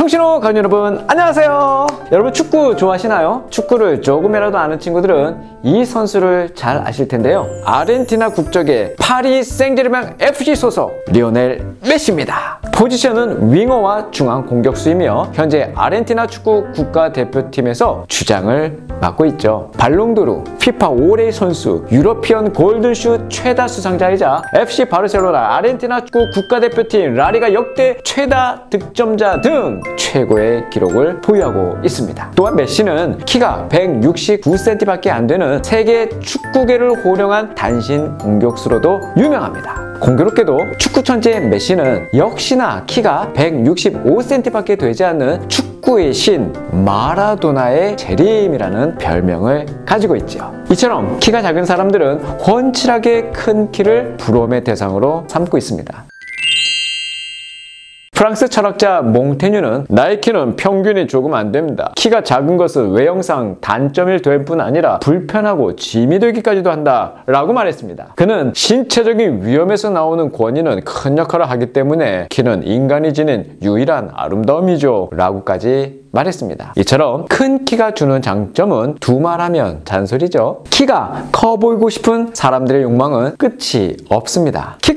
청신호 가족 여러분 안녕하세요. 여러분 축구 좋아하시나요? 축구를 조금이라도 아는 친구들은 이 선수를 잘 아실 텐데요. 아르헨티나 국적의 파리 생제르맹 FC 소속 리오넬 메시입니다. 포지션은 윙어와 중앙 공격수이며 현재 아르헨티나 축구 국가대표팀에서 주장을 맡고 있죠. 발롱도르, 피파 올해의 선수, 유러피언 골든슛 최다 수상자이자 FC 바르셀로나, 아르헨티나 축구 국가대표팀, 라리가 역대 최다 득점자 등 최고의 기록을 보유하고 있습니다. 또한 메시는 키가 169cm밖에 안 되는 세계 축구계를 호령한 단신 공격수로도 유명합니다. 공교롭게도 축구 천재 메시는 역시나 키가 165cm밖에 되지 않는 축구의 신 마라도나의 재림이라는 별명을 가지고 있죠. 이처럼 키가 작은 사람들은 훤칠하게 큰 키를 부러움의 대상으로 삼고 있습니다. 프랑스 철학자 몽테뉴는 나의 키는 평균이 조금 안 됩니다. 키가 작은 것은 외형상 단점일 뿐 아니라 불편하고 짐이 되기까지도 한다 라고 말했습니다. 그는 신체적인 위험에서 나오는 권위는 큰 역할을 하기 때문에 키는 인간이 지닌 유일한 아름다움이죠 라고까지 말했습니다. 이처럼 큰 키가 주는 장점은 두말하면 잔소리죠. 키가 커 보이고 싶은 사람들의 욕망은 끝이 없습니다. 키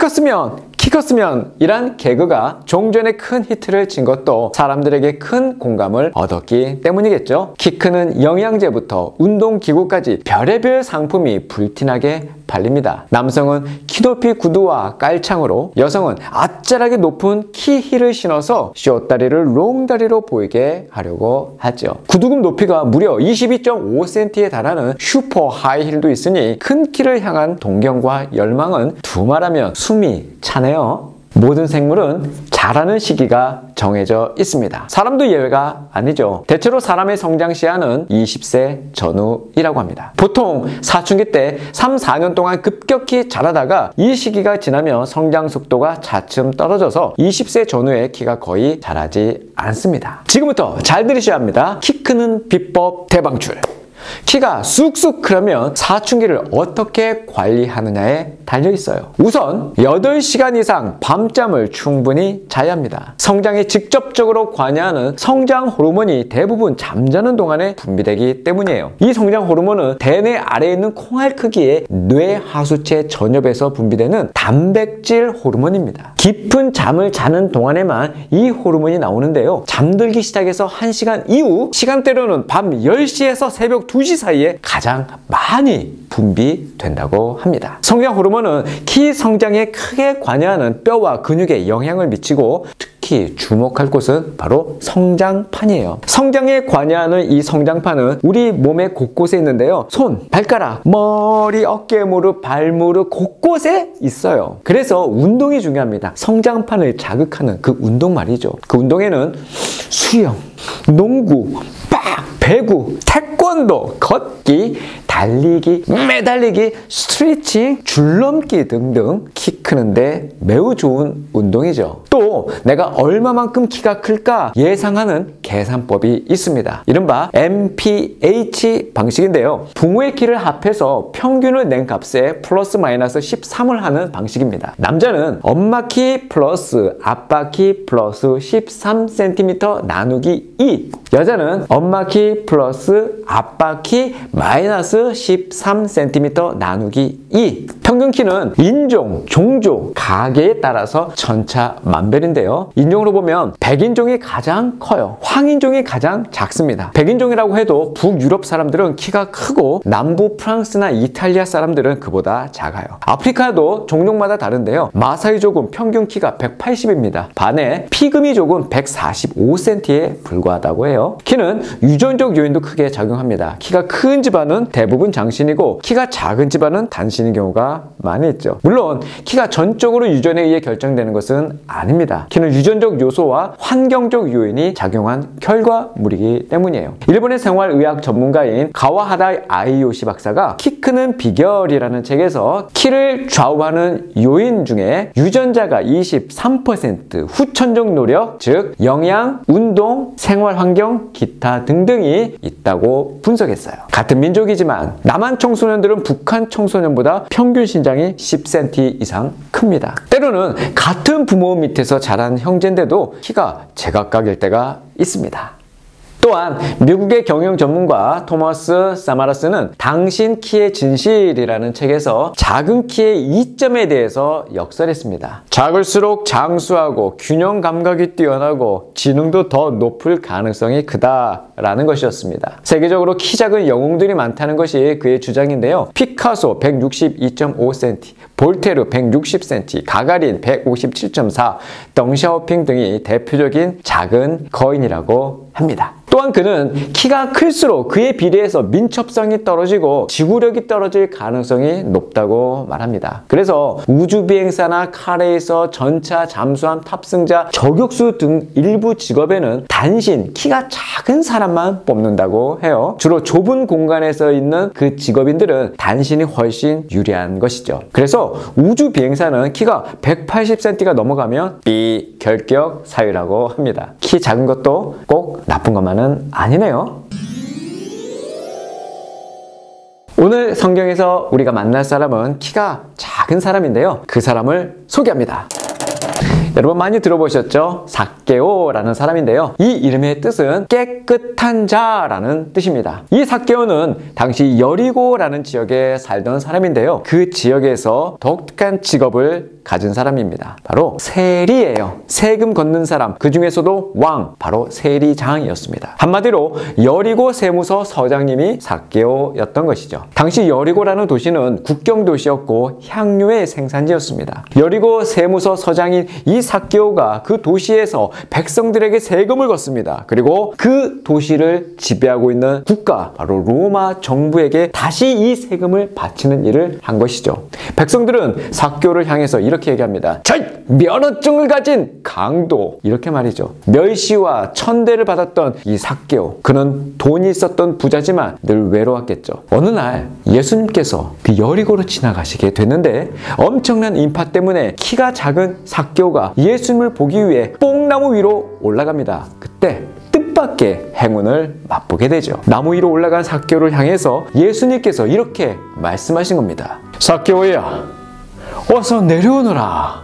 컸으면 이란 개그가 종전에 큰 히트를 친 것도 사람들에게 큰 공감을 얻었기 때문이겠죠. 키 크는 영양제부터 운동기구까지 별의별 상품이 불티나게 팔립니다. 남성은 키높이 구두와 깔창으로, 여성은 아찔하게 높은 키힐을 신어서 숏다리를 롱다리로 보이게 하려고 하죠. 구두굽 높이가 무려 22.5cm에 달하는 슈퍼 하이힐도 있으니 큰 키를 향한 동경과 열망은 두말하면 숨이 차네요. 모든 생물은 자라는 시기가 정해져 있습니다. 사람도 예외가 아니죠. 대체로 사람의 성장 시한은 20세 전후이라고 합니다. 보통 사춘기 때 3, 4년 동안 급격히 자라다가 이 시기가 지나면 성장 속도가 차츰 떨어져서 20세 전후에 키가 거의 자라지 않습니다. 지금부터 잘 들으셔야 합니다. 키 크는 비법 대방출. 키가 쑥쑥 크려면 사춘기를 어떻게 관리하느냐에 달려있어요. 우선 8시간 이상 밤잠을 충분히 자야 합니다. 성장에 직접적으로 관여하는 성장 호르몬이 대부분 잠자는 동안에 분비되기 때문이에요. 이 성장 호르몬은 대뇌 아래에 있는 콩알 크기의 뇌 하수체 전엽에서 분비되는 단백질 호르몬입니다. 깊은 잠을 자는 동안에만 이 호르몬이 나오는데요. 잠들기 시작해서 1시간 이후, 시간대로는 밤 10시에서 새벽 2시 사이에 가장 많이 분비된다고 합니다. 성장 호르몬은 키 성장에 크게 관여하는 뼈와 근육에 영향을 미치고 특히 주목할 곳은 바로 성장판이에요. 성장에 관여하는 이 성장판은 우리 몸의 곳곳에 있는데요. 손, 발가락, 머리, 어깨, 무릎, 발무릎 곳곳에 있어요. 그래서 운동이 중요합니다. 성장판을 자극하는 그 운동 말이죠. 그 운동에는 수영, 농구, 배구, 태권도, 걷기, 달리기, 매달리기, 스트레칭, 줄넘기 등등 키 크는데 매우 좋은 운동이죠. 또 내가 얼마만큼 키가 클까 예상하는 계산법이 있습니다. 이른바 MPH 방식인데요. 부모의 키를 합해서 평균을 낸 값에 플러스 마이너스 13을 하는 방식입니다. 남자는 엄마 키 플러스 아빠 키 플러스 13cm 나누기 2, 여자는 엄마 키 플러스 아빠 키 마이너스 13cm 나누기 2. 평균 키는 인종, 종족, 가계에 따라서 천차만별인데요. 인종으로 보면 백인종이 가장 커요. 황인종이 가장 작습니다. 백인종이라고 해도 북유럽 사람들은 키가 크고 남부 프랑스나 이탈리아 사람들은 그보다 작아요. 아프리카도 종족마다 다른데요. 마사이족은 평균 키가 180입니다. 반해 피그미족은 145cm에 불과하다고 해요. 키는 유전적 요인도 크게 작용합니다. 키가 큰 집안은 대부분 장신이고 키가 작은 집안은 단신인 경우가 많이 있죠. 물론 키가 전적으로 유전에 의해 결정되는 것은 아닙니다. 키는 유전적 요소와 환경적 요인이 작용한 결과물이기 때문이에요. 일본의 생활의학 전문가인 가와하라 아이요시 박사가 키 크는 비결이라는 책에서 키를 좌우하는 요인 중에 유전자가 23%, 후천적 노력, 즉 영양, 운동, 생활환경, 성병, 기타 등등이 있다고 분석했어요. 같은 민족이지만 남한 청소년들은 북한 청소년보다 평균 신장이 10cm 이상 큽니다. 때로는 같은 부모 밑에서 자란 형제인데도 키가 제각각일 때가 있습니다. 또한 미국의 경영 전문가 토머스 사마라스는 당신 키의 진실이라는 책에서 작은 키의 이점에 대해서 역설했습니다. 작을수록 장수하고 균형 감각이 뛰어나고 지능도 더 높을 가능성이 크다라는 것이었습니다. 세계적으로 키 작은 영웅들이 많다는 것이 그의 주장인데요. 피카소 162.5cm, 볼테르 160cm, 가가린 157.4, 덩샤오핑 등이 대표적인 작은 거인이라고 합니다. 또한 그는 키가 클수록 그에 비례해서 민첩성이 떨어지고 지구력이 떨어질 가능성이 높다고 말합니다. 그래서 우주비행사나 카레이서, 전차, 잠수함 탑승자, 저격수 등 일부 직업에는 단신, 키가 작은 사람만 뽑는다고 해요. 주로 좁은 공간에서 있는 그 직업인들은 단신이 훨씬 유리한 것이죠. 그래서 우주비행사는 키가 180cm가 넘어가면 비결격 사유라고 합니다. 키 작은 것도 꼭 나쁜 것만은 아니네요. 오늘 성경에서 우리가 만날 사람은 키가 작은 사람인데요. 그 사람을 소개합니다. 여러분 많이 들어보셨죠? 삭개오라는 사람인데요. 이 이름의 뜻은 깨끗한 자라는 뜻입니다. 이 삭개오는 당시 여리고라는 지역에 살던 사람인데요. 그 지역에서 독특한 직업을 가진 사람입니다. 바로 세리예요. 세금 걷는 사람, 그 중에서도 왕, 바로 세리장이었습니다. 한마디로 여리고 세무서 서장님이 삭개오였던 것이죠. 당시 여리고라는 도시는 국경도시였고 향료의 생산지였습니다. 여리고 세무서 서장인 이 삭개오가 그 도시에서 백성들에게 세금을 걷습니다. 그리고 그 도시를 지배하고 있는 국가, 바로 로마 정부에게 다시 이 세금을 바치는 일을 한 것이죠. 백성들은 삭개오를 향해서 이렇게 얘기합니다. 면허증을 가진 강도, 이렇게 말이죠. 멸시와 천대를 받았던 이 삭개오, 그는 돈이 있었던 부자지만 늘 외로웠겠죠. 어느 날 예수님께서 그 여리고로 지나가시게 됐는데 엄청난 인파 때문에 키가 작은 삭개오가 예수님을 보기 위해 뽕나무 위로 올라갑니다. 그때 뜻밖의 행운을 맛보게 되죠. 나무 위로 올라간 삭개오를 향해서 예수님께서 이렇게 말씀하신 겁니다. 삭개오야, 어서 내려오너라.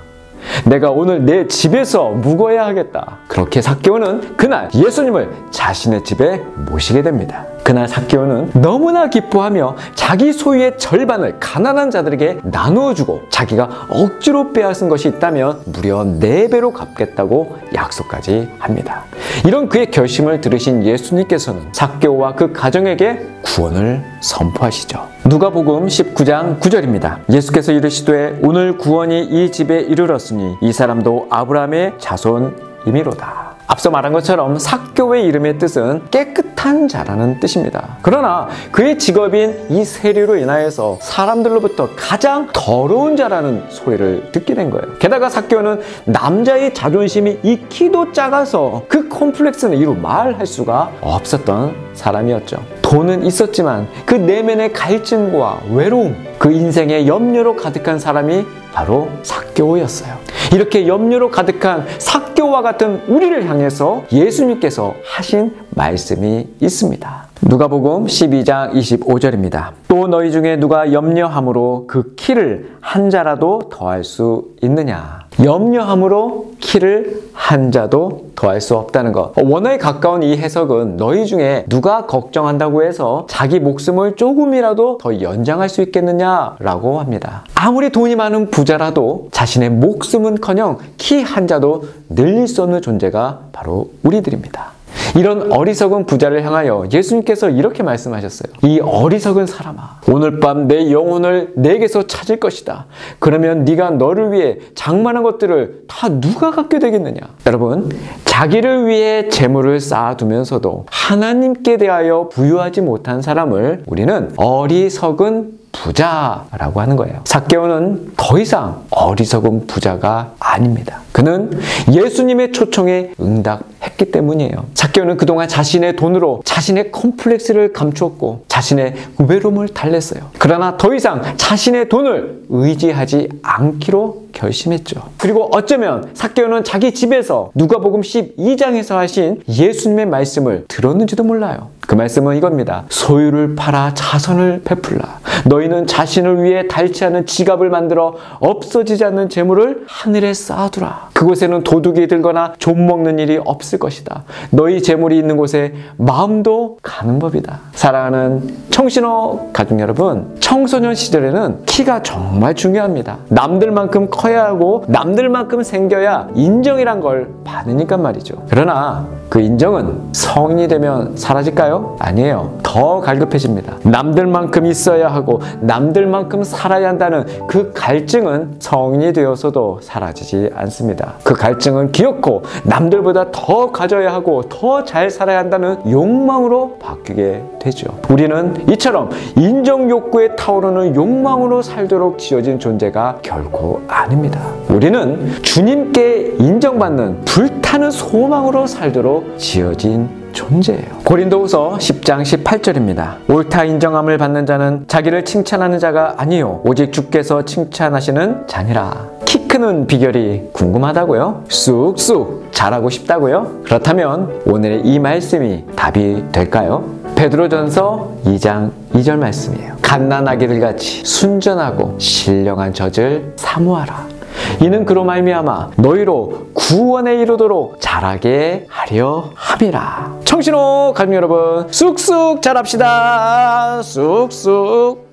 내가 오늘 내 집에서 묵어야 하겠다. 그렇게 삭개오는 그날 예수님을 자신의 집에 모시게 됩니다. 그날 삭개오는 너무나 기뻐하며 자기 소유의 절반을 가난한 자들에게 나누어주고 자기가 억지로 빼앗은 것이 있다면 무려 4배로 갚겠다고 약속까지 합니다. 이런 그의 결심을 들으신 예수님께서는 삭개오와 그 가정에게 구원을 선포하시죠. 누가복음 19장 9절입니다. 예수께서 이르시되 오늘 구원이 이 집에 이르렀으니 이 사람도 아브라함의 자손이미로다. 앞서 말한 것처럼 삭개오의 이름의 뜻은 깨끗한 자라는 뜻입니다. 그러나 그의 직업인 이 세리로 인하여서 사람들로부터 가장 더러운 자라는 소리를 듣게 된 거예요. 게다가 삭개오는 남자의 자존심이 익히도 작아서 그 콤플렉스는 이루 말할 수가 없었던 사람이었죠. 돈은 있었지만 그 내면의 갈증과 외로움, 그 인생의 염려로 가득한 사람이 바로 삭개오였어요. 이렇게 염려로 가득한 삭개오와 같은 우리를 향해서 예수님께서 하신 말씀이 있습니다. 누가복음 12장 25절입니다. 또 너희 중에 누가 염려함으로 그 키를 한 자라도 더할 수 있느냐. 염려함으로 키를 한 자도 더할 수 없다는 것. 원어에 가까운 이 해석은 너희 중에 누가 걱정한다고 해서 자기 목숨을 조금이라도 더 연장할 수 있겠느냐라고 합니다. 아무리 돈이 많은 부자라도 자신의 목숨은커녕 키 한 자도 늘릴 수 없는 존재가 바로 우리들입니다. 이런 어리석은 부자를 향하여 예수님께서 이렇게 말씀하셨어요. 이 어리석은 사람아, 오늘 밤 내 영혼을 내게서 찾을 것이다. 그러면 네가 너를 위해 장만한 것들을 다 누가 갖게 되겠느냐. 여러분, 자기를 위해 재물을 쌓아두면서도 하나님께 대하여 부유하지 못한 사람을 우리는 어리석은 부자라고 하는 거예요. 삭개오는 더 이상 어리석은 부자가 아닙니다. 그는 예수님의 초청에 응답했기 때문이에요. 삭개오는 그동안 자신의 돈으로 자신의 컴플렉스를 감추었고 자신의 외로움을 달랬어요. 그러나 더 이상 자신의 돈을 의지하지 않기로 결심했죠. 그리고 어쩌면 삭개오는 자기 집에서 누가복음 12장에서 하신 예수님의 말씀을 들었는지도 몰라요. 그 말씀은 이겁니다. 소유를 팔아 자선을 베풀라. 너희는 자신을 위해 닳지 않은 지갑을 만들어 없어지지 않는 재물을 하늘에 쌓아두라. 그곳에는 도둑이 들거나 좀먹는 일이 없을 것이다. 너희 재물이 있는 곳에 마음도 가는 법이다. 사랑하는 청신호 가족 여러분, 청소년 시절에는 키가 정말 중요합니다. 남들만큼 커야 하고 남들만큼 생겨야 인정이란 걸 받으니까 말이죠. 그러나 그 인정은 성인이 되면 사라질까요? 아니에요. 더 갈급해집니다. 남들만큼 있어야 하고 남들만큼 살아야 한다는 그 갈증은 성인이 되어서도 사라지지 않습니다. 그 갈증은 기어코 남들보다 더 가져야 하고 더 잘 살아야 한다는 욕망으로 바뀌게 되죠. 우리는 이처럼 인정 욕구에 타오르는 욕망으로 살도록 지어진 존재가 결코 아닙니다. 우리는 주님께 인정받는 불타는 소망으로 살도록 지어진 존재예요. 고린도후서 10장 18절입니다. 옳다 인정함을 받는 자는 자기를 칭찬하는 자가 아니요 오직 주께서 칭찬하시는 자니라. 키 크는 비결이 궁금하다고요? 쑥쑥 잘하고 싶다고요? 그렇다면 오늘의 이 말씀이 답이 될까요? 베드로전서 2장 2절 말씀이에요. 갓난아기들 같이 순전하고 신령한 젖을 사모하라. 이는 그로 말미암아 너희로 구원에 이르도록 자라게 하려 함이라. 청신호 가족 여러분, 쑥쑥 자랍시다. 쑥쑥.